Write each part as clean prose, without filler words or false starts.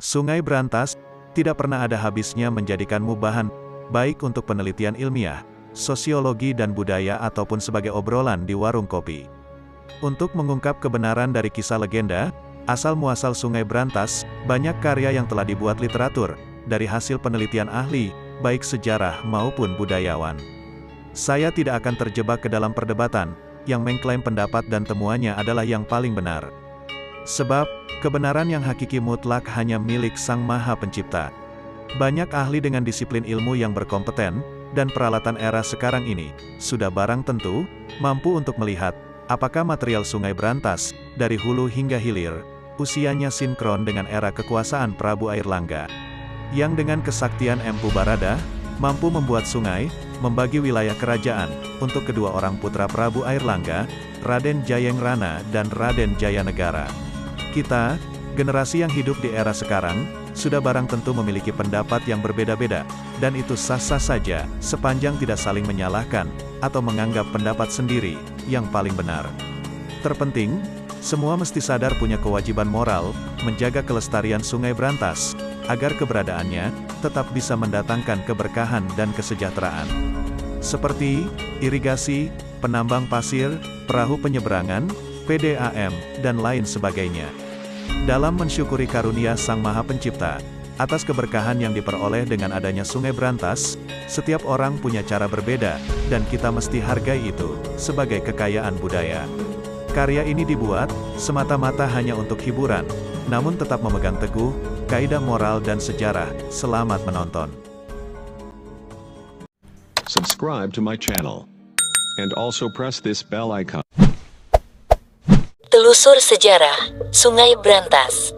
Sungai Brantas tidak pernah ada habisnya menjadikanmu bahan baik untuk penelitian ilmiah, sosiologi dan budaya ataupun sebagai obrolan di warung kopi. Untuk mengungkap kebenaran dari kisah legenda, asal-muasal Sungai Brantas, banyak karya yang telah dibuat literatur, dari hasil penelitian ahli, baik sejarah maupun budayawan. Saya tidak akan terjebak ke dalam perdebatan, yang mengklaim pendapat dan temuannya adalah yang paling benar. Sebab, kebenaran yang hakiki mutlak hanya milik Sang Maha Pencipta. Banyak ahli dengan disiplin ilmu yang berkompeten, dan peralatan era sekarang ini, sudah barang tentu, mampu untuk melihat, apakah material Sungai Brantas, dari hulu hingga hilir, usianya sinkron dengan era kekuasaan Prabu Airlangga. Yang dengan kesaktian Empu Barada, mampu membuat sungai, membagi wilayah kerajaan, untuk kedua orang putra Prabu Airlangga, Raden Jayengrana dan Raden Jayanegara. Kita, generasi yang hidup di era sekarang, sudah barang tentu memiliki pendapat yang berbeda-beda, dan itu sah-sah saja, sepanjang tidak saling menyalahkan, atau menganggap pendapat sendiri, yang paling benar. Terpenting, semua mesti sadar punya kewajiban moral, menjaga kelestarian Sungai Brantas, agar keberadaannya, tetap bisa mendatangkan keberkahan dan kesejahteraan. Seperti, irigasi, penambang pasir, perahu penyeberangan, PDAM, dan lain sebagainya. Dalam mensyukuri karunia Sang Maha Pencipta, atas keberkahan yang diperoleh dengan adanya Sungai Brantas, setiap orang punya cara berbeda, dan kita mesti hargai itu, sebagai kekayaan budaya. Karya ini dibuat, semata-mata hanya untuk hiburan, namun tetap memegang teguh, kaidah moral dan sejarah. Selamat menonton. Subscribe to my channel. And also press this bell icon. Telusur sejarah Sungai Brantas.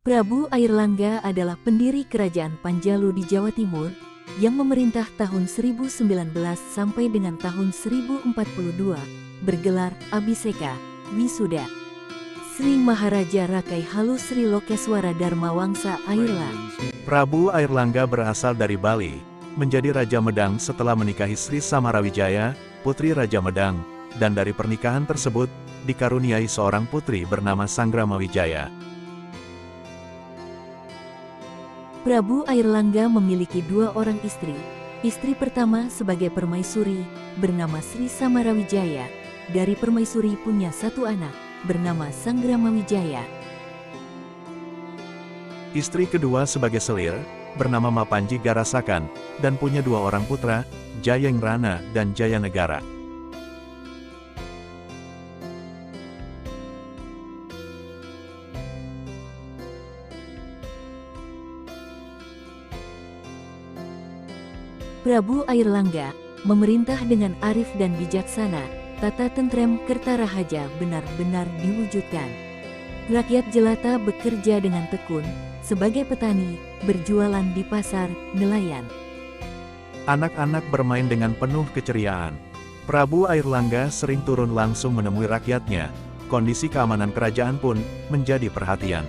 Prabu Airlangga adalah pendiri kerajaan Panjalu di Jawa Timur, yang memerintah tahun 1019 sampai dengan tahun 1042, bergelar Abhiseka, Wisuda. Sri Maharaja Rakai Halu Sri Lokeswara Dharma Wangsa Airlang. Prabu Airlangga berasal dari Bali, menjadi Raja Medang setelah menikahi Sri Samarawijaya, putri Raja Medang, dan dari pernikahan tersebut, dikaruniai seorang putri bernama Sangramawijaya. Prabu Airlangga memiliki dua orang istri. Istri pertama sebagai permaisuri, bernama Sri Samarawijaya. Dari permaisuri punya satu anak, bernama Sangramawijaya. Istri kedua sebagai selir, bernama Mapanji Garasakan, dan punya dua orang putra, Jayengrana dan Jayanegara. Prabu Airlangga memerintah dengan arif dan bijaksana, tata tentrem Kertarahaja benar-benar diwujudkan. Rakyat jelata bekerja dengan tekun, sebagai petani, berjualan di pasar, nelayan. Anak-anak bermain dengan penuh keceriaan. Prabu Airlangga sering turun langsung menemui rakyatnya, kondisi keamanan kerajaan pun menjadi perhatian.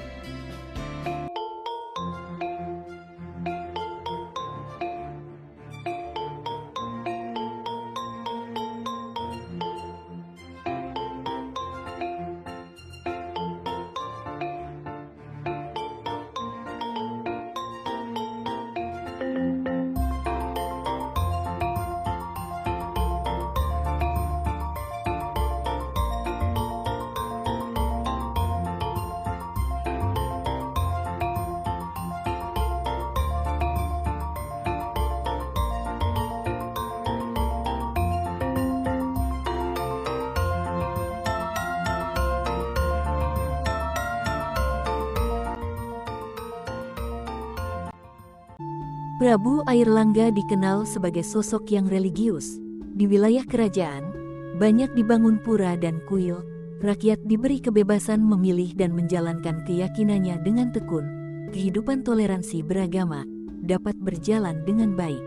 Prabu Airlangga dikenal sebagai sosok yang religius. Di wilayah kerajaan, banyak dibangun pura dan kuil, rakyat diberi kebebasan memilih dan menjalankan keyakinannya dengan tekun. kehidupan toleransi beragama dapat berjalan dengan baik.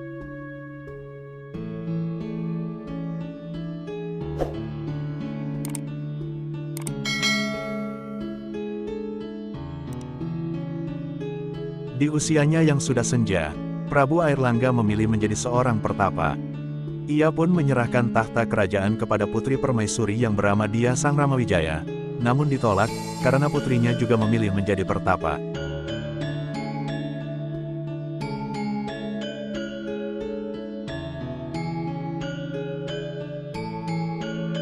Di usianya yang sudah senja, Prabu Airlangga memilih menjadi seorang pertapa. Ia pun menyerahkan tahta kerajaan kepada putri permaisuri yang bernama Dia Sang Ramawijaya, namun ditolak karena putrinya juga memilih menjadi pertapa.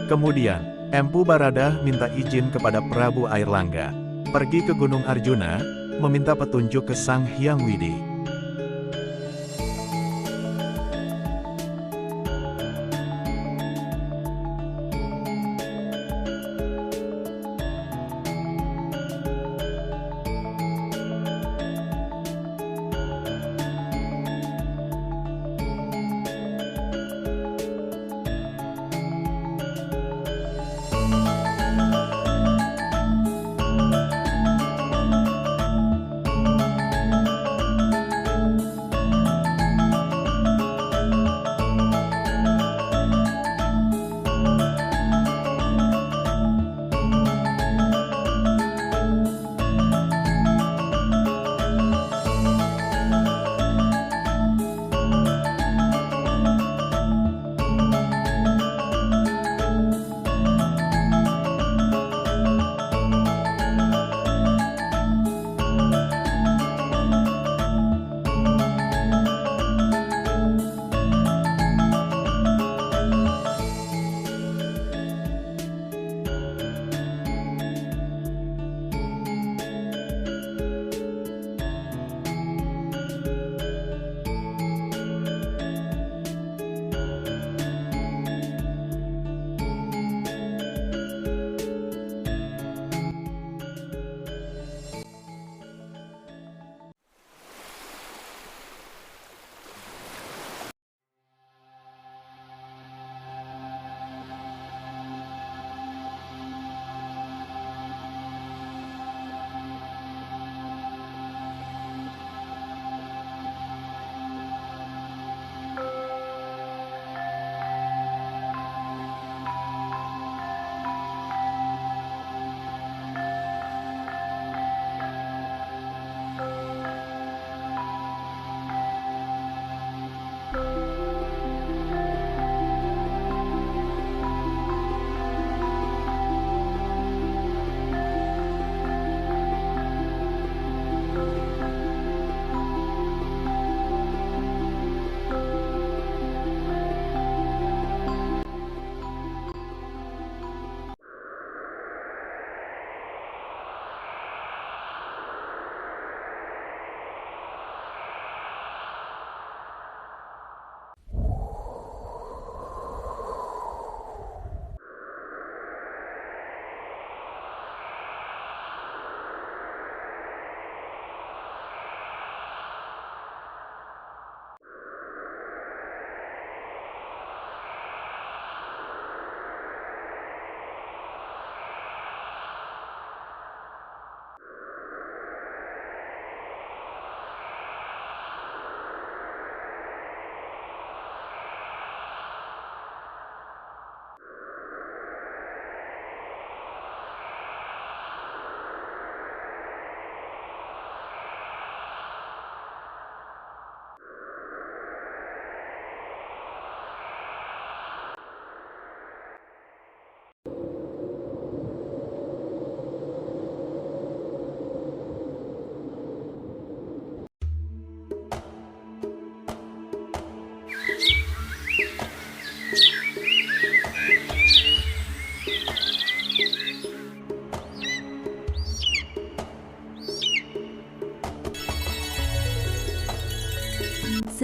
Kemudian, Empu Baradah minta izin kepada Prabu Airlangga pergi ke Gunung Arjuna, meminta petunjuk ke Sang Hyang Widi.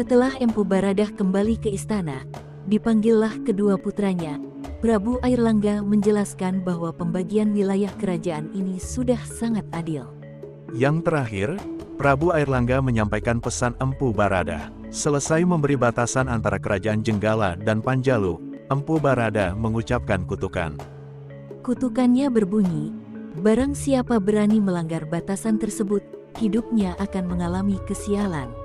Setelah Empu Baradah kembali ke istana, dipanggillah kedua putranya. Prabu Airlangga menjelaskan bahwa pembagian wilayah kerajaan ini sudah sangat adil. Yang terakhir, Prabu Airlangga menyampaikan pesan Empu Baradah. Selesai memberi batasan antara kerajaan Jenggala dan Panjalu, Empu Baradah mengucapkan kutukan. Kutukannya berbunyi, barang siapa berani melanggar batasan tersebut, hidupnya akan mengalami kesialan.